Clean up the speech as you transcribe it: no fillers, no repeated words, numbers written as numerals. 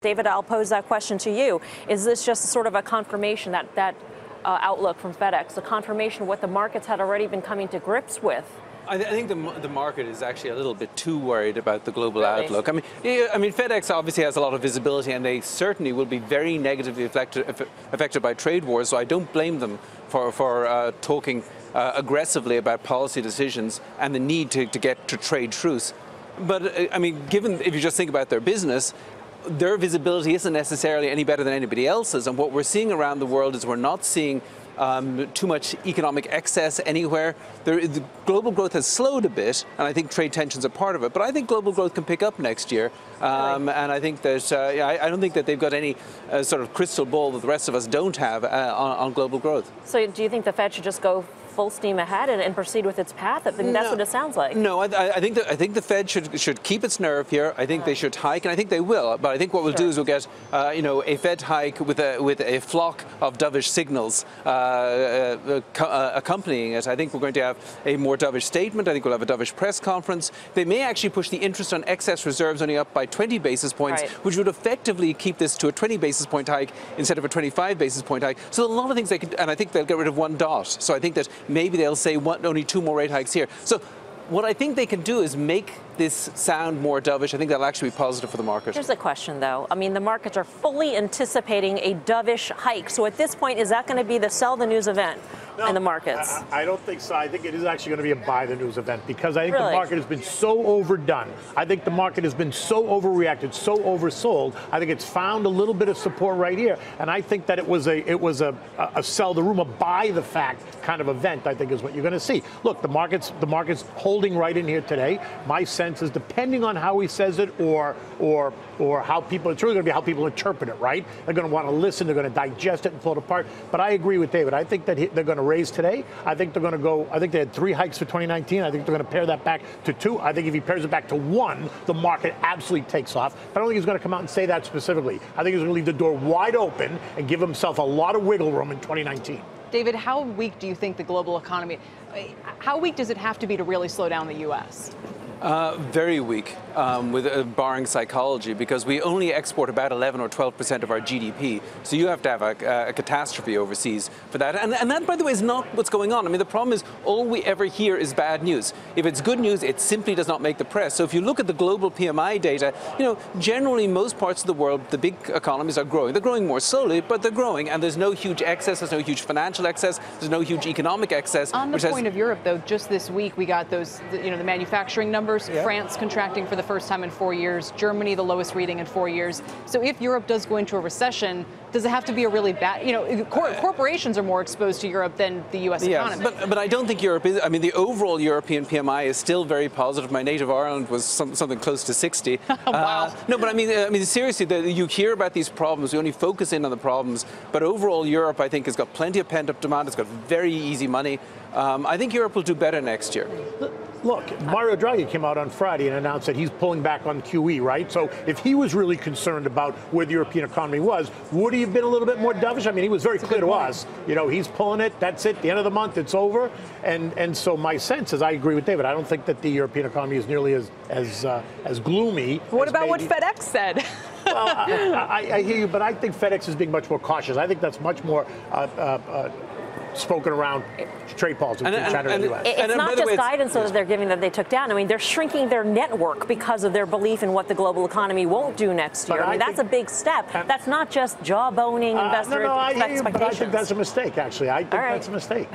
David, I'll pose that question to you. Is this just sort of a confirmation, that outlook from FedEx, a confirmation of what the markets had already been coming to grips with? I think the market is actually a little bit too worried about the global outlook. I mean, FedEx obviously has a lot of visibility, and they certainly will be very negatively affected by trade wars. So I don't blame them for talking aggressively about policy decisions and the need to get to trade truce. But I mean, given if you just think about their business, their visibility isn't necessarily any better than anybody else's. And what we're seeing around the world is we're not seeing too much economic excess anywhere. The global growth has slowed a bit, and I think trade tensions are part of it. But I think global growth can pick up next year. And I think that I don't think that they've got any sort of crystal ball that the rest of us don't have on global growth. So do you think the Fed should just go full steam ahead and proceed with its path? I mean, that's what it sounds like. No, I think the Fed should keep its nerve here. I think they should hike, and I think they will. But I think what we'll do is we'll get a Fed hike with a flock of dovish signals accompanying it. I think we're going to have a more dovish statement. I think we'll have a dovish press conference. They may actually push the interest on excess reserves only up by 20 basis points, which would effectively keep this to a 20 basis point hike instead of a 25 basis point hike. So a lot of things they could, and I think they'll get rid of one dot. So I think that maybe they'll say only 2 more rate hikes here. So what I think they can do is make this sound more dovish. I think that'll actually be positive for the market. Here's the question, though. I mean, the markets are fully anticipating a dovish hike. So at this point, is that going to be the sell the news event in the markets? I don't think so. I think it is actually going to be a buy the news event, because I think the market has been so overdone. I think the market has been so overreacted, so oversold. I think it's found a little bit of support right here, and I think that it was a sell the rumor, buy the fact kind of event. I think is what you're going to see. Look, the market's holding right in here today. My sense is, depending on how he says it or how people, it's really going to be how people interpret it, right? They're going to want to listen, they're going to digest it and pull it apart. But I agree with David. I think that they're going to raise today. I think they're going to go, I think they had 3 hikes for 2019. I think they're going to pare that back to 2. I think if he pares it back to 1, the market absolutely takes off. But I don't think he's going to come out and say that specifically. I think he's going to leave the door wide open and give himself a lot of wiggle room in 2019. David, how weak do you think the global economy, how weak does it have to be to really slow down the U.S.? Very weak, barring psychology, because we only export about 11 or 12% of our GDP. So you have to have a catastrophe overseas for that. And that, by the way, is not what's going on. I mean, the problem is all we ever hear is bad news. If it's good news, it simply does not make the press. So if you look at the global PMI data, generally most parts of the world, the big economies are growing. They're growing more slowly, but they're growing. And there's no huge excess. There's no huge financial excess. There's no huge economic excess. On the point of Europe, though, just this week we got those, the manufacturing numbers. France contracting for the first time in 4 years. Germany, the lowest reading in 4 years. So if Europe does go into a recession, does it have to be a really bad, corporations are more exposed to Europe than the U.S. economy. But I don't think Europe is, I mean, the overall European PMI is still very positive. My native Ireland was something close to 60. Wow. No, but I mean, seriously, you hear about these problems, we only focus in on the problems, but overall Europe, I think, has got plenty of pent-up demand, it's got very easy money. I think Europe will do better next year. Look, Mario Draghi came out on Friday and announced that he's pulling back on QE, right? So if he was really concerned about where the European economy was, would he have been a little bit more dovish? I mean, he was very clear to us. He's pulling it. That's it. The end of the month, it's over. And so my sense is, I agree with David. I don't think that the European economy is nearly as gloomy. What about what FedEx said? Well, I hear you, but I think FedEx is being much more cautious. I think that's much more spoken around trade policy between China and the U.S. It's not just guidance that they're giving that they took down. I mean, they're shrinking their network because of their belief in what the global economy won't do next year. I mean, that's a big step. That's not just jawboning investor expectations. But I think that's a mistake, actually. I think that's a mistake.